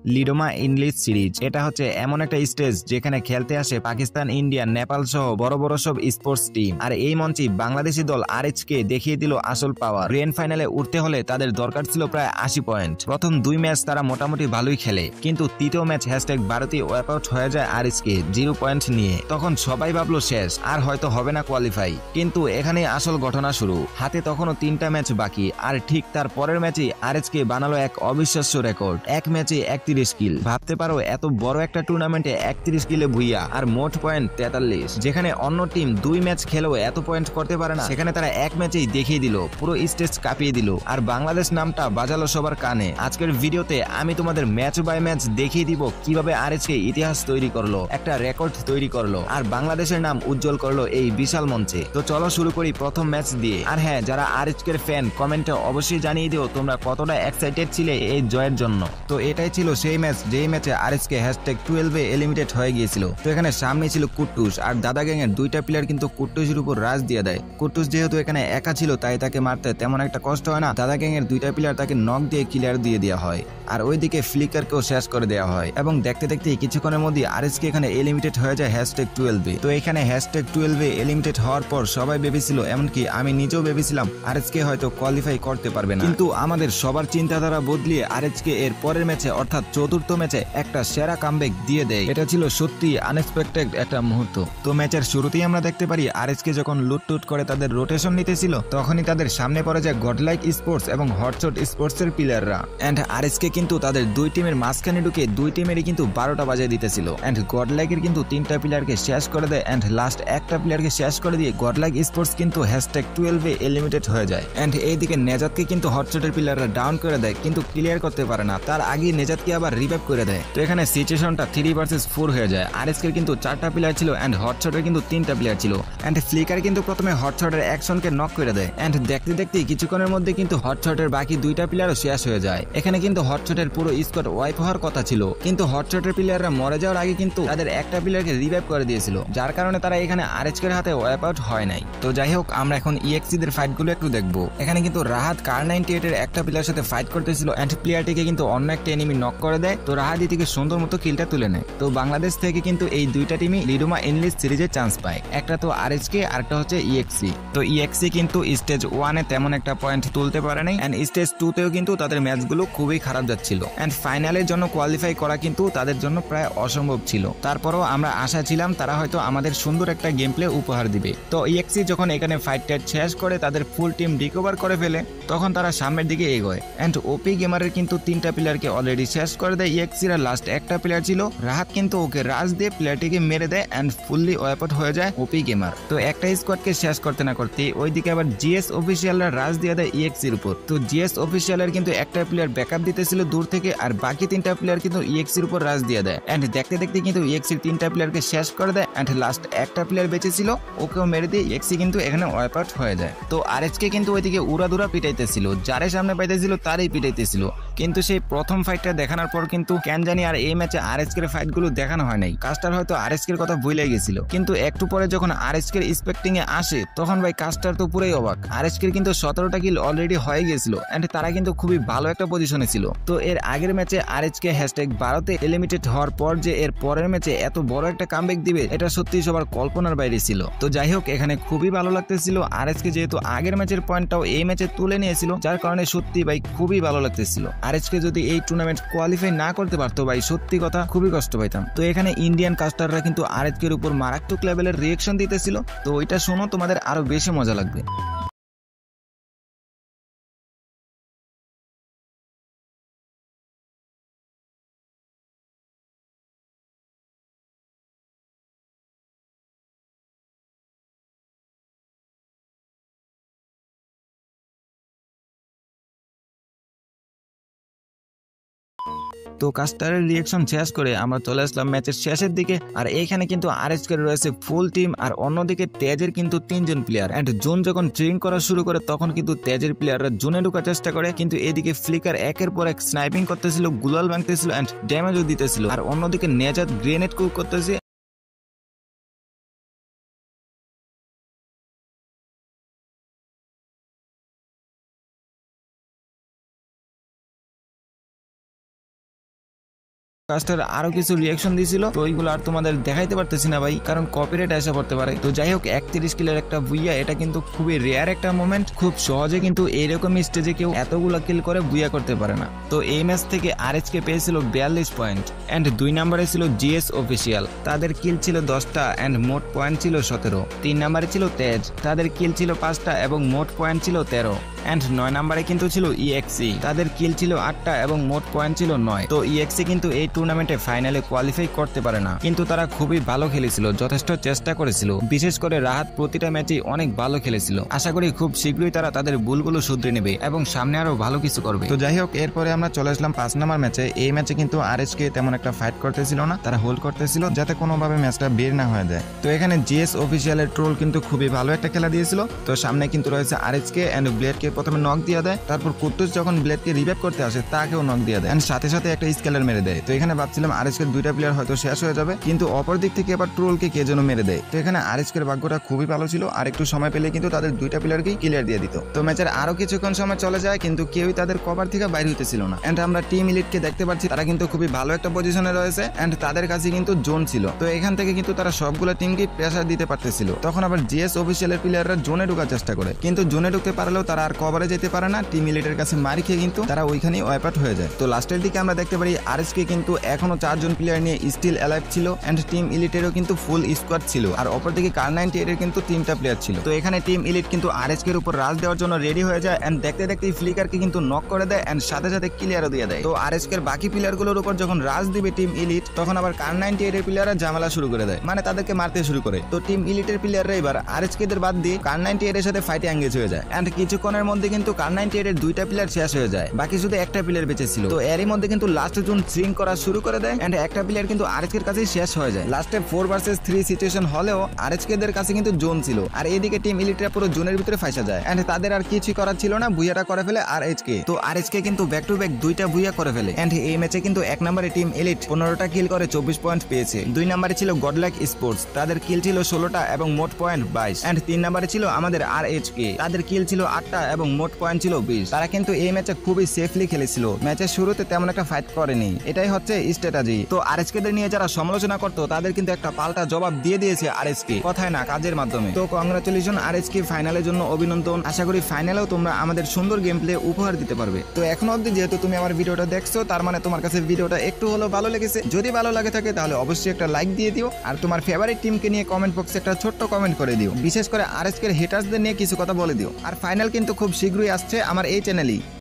লিডোমা English series. এটা হচ্ছে এমন একটা স্টেজ যেখানে খেলতে আসে পাকিস্তান, ইন্ডিয়া, নেপাল সহ বড় বড় সব স্পোর্টস টিম। আর এই মঞ্চে বাংলাদেশি দল আরএইচকে দেখিয়ে দিল আসল পাওয়ার। গ্র্যান্ড ফাইনালে উঠতে হলে তাদের দরকার ছিল প্রায় 80 পয়েন্ট। প্রথম 2 ম্যাচ তারা মোটামুটি ভালোই খেলে, কিন্তু তৃতীয় ম্যাচ ভারতী ওয়াইপ আউট হয়ে যায় আরএইচকে 0 পয়েন্ট নিয়ে। তখন সবাই ভাবলো শেষ, আর হয়তো হবে না কোয়ালিফাই। কিন্তু এখানে আসল ঘটনা শুরু। হাতে তখনও 3টা ম্যাচ বাকি, আর ঠিক তার পরের ম্যাচে আরএইচকে বানালো এক অবিশ্বাস্য রেকর্ড। এক ম্যাচে 31 কিল। ভাবতে পারো এত বড় একটা টুর্নামেন্টে 31 কিলে ভুইয়া, আর মোট পয়েন্ট 43। যেখানে অন্য টিম 2 ম্যাচ খেলেও এত পয়েন্ট করতে পারে না, সেখানে তারা এক ম্যাচেই দেখিয়ে দিল, পুরো স্টেজ কাঁপিয়ে দিল। আর বাংলাদেশ নামটা বাজালো সবার কানে। আজকের ভিডিওতে আমি তোমাদের ম্যাচ বাই ম্যাচ দেখিয়ে দিব কিভাবে আরএইচকে ইতিহাস তৈরি করলো, একটা রেকর্ড তৈরি করলো, আর বাংলাদেশের নাম উজ্জ্বল করলো এই বিশাল মঞ্চে। তো চলো শুরু করি প্রথম ম্যাচ দিয়ে। আর হ্যাঁ, যারা আরএইচকের ফ্যান কমেন্টে অবশ্যই জানিয়ে দিও তোমরা কতটা এক্সাইটেড ছিলে এই জয়ের জন্য। তো এটাই ছিল সেই ম্যাচ যেই ম্যাচে আরএইচকে #12 এ এলিমিনেট হয়ে গিয়েছিল। তো এখানে সামনে ছিল কুট্টুস, আর দাদা গ্যাং এর 2টা প্লেয়ার কিন্তু কুট্টুসের উপর রাজ দিয়ে দেয়। কুট্টুস যেহেতু এখানে একা ছিল, তাই তাকে মারতে তেমন একটা কষ্ট হয় না। দাদা গ্যাং এর 2টা প্লেয়ার তাকে নক দিয়ে ক্লিয়ার দিয়ে দেওয়া হয়, আর ওইদিকে ফ্লিকারকেও শেষ করে দেওয়া হয়। এবং দেখতে দেখতে কিছুক্ষণের মধ্যে আরএইচকে এখানে এলিমিনেট হয়ে যায় #12 এ। তো এখানে #12 এ এলিমিনেট হওয়ার পর সবাই ভেবেছিল, এমনকি আমি নিজেও ভেবেছিলাম আরএইচকে হয়তো কোয়ালিফাই করতে পারবে না। কিন্তু আমাদের সবার চিন্তাধারা বদলিয়ে আরএইচকে এর পরের ম্যাচে অর্থাৎ চতুর্থ ম্যাচে একটা সেরা কামব্যাক দিয়ে দেয়। এটা ছিল সত্যি আনএক্সপেক্টেড একটা মুহূর্ত। তো ম্যাচের শুরুতেই আমরা দেখতে পারি আরএইচকে যখন লুটটুট করে তাদের রোটেশন নিতেছিল, তখনই তাদের সামনে পড়ে যায় গডলাইক স্পোর্টস এবং হটশট স্পোর্টস এর প্লেয়াররা। এন্ড আরএইচকে কিন্তু তাদের 2 টিমের মাঝখানে ঢুকে 2 টিমেরই কিন্তু 12টা বাজিয়ে দিতেছিল। এন্ড গডলাইকের কিন্তু 3টা প্লেয়ারকে শেষ করে দেয়, এন্ড লাস্ট একটা প্লেয়ারকে শেষ করে দিয়ে গডলাইক স্পোর্টস কিন্তু #12 এ এলিমিনেট হয়ে যায়। এন্ড এইদিকে নেজাতকে কিন্তু হটশটের প্লেয়াররা ডাউন করে দেয়, কিন্তু ক্লিয়ার করতে পারে না। তার আগে নেজাতকে আবার রিভাইভ করে দেয়। তো এখানে সিচুয়েশনটা 3 ভার্সেস 4 হয়ে যায়। আরএইচকের কিন্তু 4টা প্লেয়ার ছিল, এন্ড হটশটের কিন্তু 3টা প্লেয়ার ছিল। এন্ড ফ্লিকার কিন্তু প্রথমে হটশটের অ্যাকশনকে নক করে দেয়। এন্ড দেখতে দেখতে কিছুক্ষণের মধ্যে কিন্তু হটশটের বাকি 2টা প্লেয়ারও শেষ হয়ে যায়। এখানে কিন্তু হটশটের পুরো স্কোয়াড ওয়াইপ হওয়ার কথা ছিল, কিন্তু হটশটের প্লেয়াররা মরে যাওয়ার আগে কিন্তু তাদের একটা প্লেয়ারকে রিভাইভ করে দিয়েছিল, যার কারণে তারা এখানে আরএইচকের হাতে ওয়াইপ আউট হয় নাই। তো যাই হোক, আমরা এখন ইএক্সি দের ফাইটগুলো একটু দেখবো। এখানে কিন্তু রাহাত কার98 এর একটা প্লেয়ারের সাথে ফাইট করতেছিল, এন্ড প্লেয়ারটিকে কিন্তু অন্য একটা এনিমি নক করে দেয়। তো রাহাত থেকে সুন্দর মতো কিলটা তুলে নেয়। তো বাংলাদেশ থেকে কিন্তু এই 2টা টিমই লিডোমা ইংলিশ সিরিজে চান্স পায়। একটা তো আরএইচকে, আরেকটা হচ্ছে ইএক্সি। তো ইএক্সি কিন্তু স্টেজ 1 এ তেমন একটা পয়েন্ট তুলতে পারে নাই, এন্ড স্টেজ 2 তেও কিন্তু তাদের ম্যাচগুলো খুবই খারাপ যাচ্ছিল। এন্ড ফাইনালের জন্য কোয়ালিফাই করা কিন্তু তাদের জন্য প্রায় অসম্ভব ছিল। তারপরও আমরা আশা ছিলাম তারা হয়তো আমাদের সুন্দর একটা গেম প্লে উপহার দিবে। তো ইএক্সি যখন এখানে ফাইটটা শেষ করে তাদের ফুল টিম রিকভার করে ফেলে, তখন তারা সামনের দিকে এগোয়। এন্ড ওপি গেমারের কিন্তু 3টা প্লেয়ারকে অলরেডি শেষ করে দেয় ইএক্সির। লাস্ট একটা প্লেয়ার ছিল রাহাত, কিন্তু ওকে রাজ দিয়ে প্লেয়ারটিকে মেরে দেয়, এন্ড ফুললি ওয়াইপ আউট হয়ে যায় ওপি গেমার। তো একটা স্কোয়াডকে শেষ করতে না করতে ওইদিকে আবার জিএস অফিসিয়ালরা রাজ দিয়ে দেয় ইএক্সির উপর। তো জিএস অফিসিয়ালের কিন্তু একটা প্লেয়ার ব্যাকআপ দিতেছিল দূর থেকে, আর বাকি 3টা প্লেয়ার কিন্তু ইএক্সির উপর রাজ দিয়ে দেয়। এন্ড দেখতে দেখতে কিন্তু ইএক্সির 3টা প্লেয়ারকে শেষ করে দেয়, এন্ড লাস্ট একটা প্লেয়ার বেঁচে ছিল, ওকেও মেরে দিয়ে ইএক্সি কিন্তু এখানে ওয়াইপ আউট হয়ে যায়। তো আরএইচকে কিন্তু ওইদিকে উড়াদুরা পিটাইতেছিল, যারে সামনে পাইতেছিল তারই পিটাইতেছিল। কিন্তু সেই প্রথম ফাইটটা দেখানোর পর কিন্তু কেন জানি আর এই ম্যাচে আরএইচকের ফাইটগুলো দেখানো হয় নাই। কাস্টার হয়তো আরএইচকের কথা ভুলে গেছিল, কিন্তু একটু পরে যখন আরএইচকের স্পেক্টিং এ আসে, তখন ভাই কাস্টার তো পুরাই অবাক। আরএইচকের কিন্তু 17টা কিল অলরেডি হয়ে গিয়েছিল, এন্ড তারা কিন্তু খুবই ভালো একটা পজিশনে ছিল। তো এর আগের ম্যাচে আরএইচকে #12 এলিমিনেটেড হওয়ার পর যে এর পরের ম্যাচে এত বড় একটা কামব্যাক দিবে, এটা সত্যি সবার কল্পনার বাইরে ছিল। তো যাই হোক, এখানে খুবই ভালো লাগতেছিল আরএইচকে যেহেতু আগের ম্যাচের পয়েন্টটাও এই ম্যাচে তুলে নিয়েছিল, যার কারণে সত্যি ভাই খুবই ভালো লাগতেছিল। আরএইচকে যদি এই টুর্নামেন্ট কোয়ালিফাই না করতে পারতো ভাই, সত্যি কথা খুবই কষ্ট পাইতাম। তো এখানে ইন্ডিয়ান কাস্টাররা কিন্তু আরএইচকের উপর মারাত্মক লেভেলের রিয়েকশন দিতেছিল। তো ওইটা শোনো, তোমাদের আরো বেশি মজা লাগবে। তো কাস্টারের রিয়েকশন শেষ করে আমরা চলে আসলাম ম্যাচের শেষের দিকে। আর এইখানে কিন্তু আরএইচকে রয়েছে ফুল টিম, আর অন্যদিকে তেজের কিন্তু 3জন প্লেয়ার। এন্ড জোন যখন ট্রেনিং করা শুরু করে, তখন কিন্তু তেজের প্লেয়াররা জোনে ঢোকার চেষ্টা করে, কিন্তু এদিকে ফ্লিকার একের পর এক স্নাইপিং করতেছিল, গুলাল ভাঙতেছিল, এন্ড ড্যামেজও দিতেছিল। আর অন্যদিকে নেজাত গ্রেনেড কুক করতেছে। কাস্টার আরো কিছু রিয়াকশন দিয়েছিল, তো ওইগুলো আর তোমাদের দেখাইতে পারতেছি না ভাই, কারণ কপিরাইট এসে পড়তে পারে। তো যাই হোক 31 কিলের একটা বুইয়া, এটা কিন্তু খুবই রেয়ার একটা মোমেন্ট। খুব সহজে কিন্তু এইরকম স্টেজে কেউ এতগুলো কিল করে বুইয়া করতে পারে না। তো এই ম্যাচ থেকে আরএচকে পেয়েছিল 42 পয়েন্ট এন্ড 2 নম্বরে ছিল জিএস অফিসিয়াল, তাদের কিল ছিল 10টা এন্ড মোট পয়েন্ট ছিল 17। 3 নম্বরে ছিল তেজ, তাদের কিল ছিল 5টা এবং মোট পয়েন্ট ছিল 13 এন্ড 9 নম্বরে কিন্তু ছিল ইএক্সি, তাদের কিল ছিল 8টা এবং মোট পয়েন্ট ছিল 9। তো ইএক্সি কিন্তু এই টুর্নামেন্টে ফাইনালে কোয়ালিফাই করতে পারে না, কিন্তু তারা খুবই ভালো খেলেছিল, যথেষ্ট চেষ্টা করেছিল। বিশেষ করে রাহাত প্রতিটা ম্যাচেই অনেক ভালো খেলেছিল। আশা করি খুব শীঘ্রই তারা তাদের ভুলগুলো শুধরে নেবে এবং সামনে আরো ভালো কিছু করবে। তো যাই হোক এরপরে আমরা চলে আসলাম 5 নম্বর ম্যাচে। এই ম্যাচে কিন্তু আরএচকে তেমন একটা ফাইট করতেছিল না, তারা হোল্ড করতেছিল যাতে কোনোভাবে ম্যাচটা বের না হয়ে যায়। তো এখানে জিএস অফিসিয়ালের ট্রোল কিন্তু খুবই ভালো একটা খেলা দিয়েছিল। তো সামনে কিন্তু রয়েছে আরএচকে এন্ড ব্লেডকে প্রথমে নক দিয়ে দেয়, তারপর কুত্তুস যখন ব্লেডকে রিভাইভ করতে আসে তাকেও নক দিয়ে দেয় এন্ড সাথে সাথে একটা স্কেলার মেরে দেয়। তো এখানে ভাবছিলাম আরএচকে 2টা প্লেয়ার হয়তো শেষ হয়ে যাবে, কিন্তু অপর দিক থেকে এবার ট্রোলকে কে যেন মেরে দেয়। তো এখানে আরএচকের ভাগ্যটা খুবই ভালো ছিল, আর একটু সময় পেলে কিন্তু তাদের 2টা প্লেয়ারকেই ক্লিয়ার দিয়ে দিত। তো ম্যাচের আরো কিছুক্ষণ সময় চলে যায়, কিন্তু কেউই তাদের কভার থেকে বাইরে হইতেছিল না এন্ড আমরা টিম ইলিটকে দেখতে পাচ্ছি তারা কিন্তু খুবই ভালো একটা পজিশনে রয়েছে এন্ড তাদের কাছে কিন্তু জোন ছিল। তো এখান থেকে কিন্তু তারা সবগুলো টিমকে প্রেসার দিতে পারতেছিল। তখন আবার জিএস অফিসিয়ালের প্লেয়াররা জোনে ঢোকার চেষ্টা করে, কিন্তু জোনে ঢুকতে পারলেও তারা আর কভারে যেতে পারে না। টিম ইলিটের কাছে মারি খেয়ে কিন্তু তারা ওইখানেই ওয়াইপ আউট হয়ে যায়। তো লাস্টের দিকে আমরা দেখতে পারি আরএসকে কিন্তু এখনো 4 জন প্লেয়ার নিয়ে স্টিল অ্যালাইভ ছিল এন্ড টিম ইলিটেরও কিন্তু ফুল স্কোয়াড ছিল, আর অপরদিকে কার98 এর কিন্তু 3টা প্লেয়ার ছিল। তো এখানে টিম ইলিট কিন্তু আরএসকে এর উপর রাজ দেওয়ার জন্য রেডি হয়ে যায় এন্ড দেখতে দেখতে ফ্লিকারকে কিন্তু নক করে দেয় এন্ড সাথে সাথে ক্লিয়ারও দিয়ে দেয়। তো আরএসকে এর বাকি প্লেয়ারগুলোর উপর যখন রাজ দিবে টিম ইলিট, তখন আবার কার98 এর প্লেয়াররা ঝামেলা শুরু করে দেয়, মানে তাদেরকে মারতে শুরু করে। তো টিম ইলিটের প্লেয়াররা এবার আরএসকে দের বাদ দিয়ে কার98 এর সাথে ফাইটে এঙ্গেজ হয়ে যায় এন্ড কিছুক্ষণের মধ্যে কিন্তু কার98 এর 2টা প্লেয়ার শেষ হয়ে যায়, বাকি শুধু একটা প্লেয়ার বেঁচে ছিল। তো এরই মধ্যে কিন্তু লাস্ট জোন সিং করা শুরু করে দেয় এন্ড একটা প্লেয়ার কিন্তু আরএসকে এর কাছেই শেষ হয়ে যায়। লাস্টে 4 ভার্সেস 3 সিচুয়েশন হলেও আরএসকে দের কাছে কিন্তু জোন ছিল, আর এদিকে টিম ইলিটরা পুরো জোনের ভিতরে ফাঁসা যায় এন্ড তাদের আর কিছু করার ছিল না, বুইয়াটা করে ফেলে আরএচকে। তো আরএচকে কিন্তু ব্যাক টু ব্যাক 2টা বুইয়া করে ফেলে এন্ড এই ম্যাচে কিন্তু 1 নম্বরে টিম ইলিট 15টা কিল করে 24 পয়েন্ট পেয়েছে। 2 নম্বরে ছিল গডলাইক স্পোর্টস, তাদের কিল ছিল 16টা এবং মোট পয়েন্ট 22 এন্ড 3 নম্বরে ছিল আমাদের আরএচকে, তাদের কিল ছিল 8টা এবং মোট পয়েন্ট ছিল 20। তারা কিন্তু এই ম্যাচে খুবই সেফলি খেলেছিল, ম্যাচের শুরুতে তেমন একটা ফাইট করেনি, এটাই হচ্ছে স্ট্র্যাটেজি। তো আরএচকে দের নিয়ে যারা সমালোচনা করতো তাদের কিন্তু একটা পাল্টা জবাব দিয়ে দিয়েছে আরএচকে, কথায় না কাজের মাধ্যমে। তো কংগ্রাচুলেশন আরএচকে, ফাইনালের জন্য অভিনন্দন। আশা করি ফাইনালেও তোমরা আমাদের সুন্দর গেম প্লে উপহার দিতে পারবে। তো এখনো অবধি যেহেতু তুমি আমার ভিডিওটা দেখছো, তার মানে তোমার কাছে ভিডিওটা একটু হলেও ভালো লেগেছে। যদি ভালো লাগে থাকে তাহলে অবশ্যই একটা লাইক দিয়ে দিও, আর তোমার ফেভারিট টিমকে নিয়ে কমেন্ট বক্সে একটা ছোট্ট কমেন্ট করে দিও। বিশেষ করে আরএচকে এর হেটার্সদের নিয়ে কিছু কথা বলে দিও। আর ফাইনাল কিন্তু খুব শীঘ্রই আসছে আমার এই চ্যানেলেই।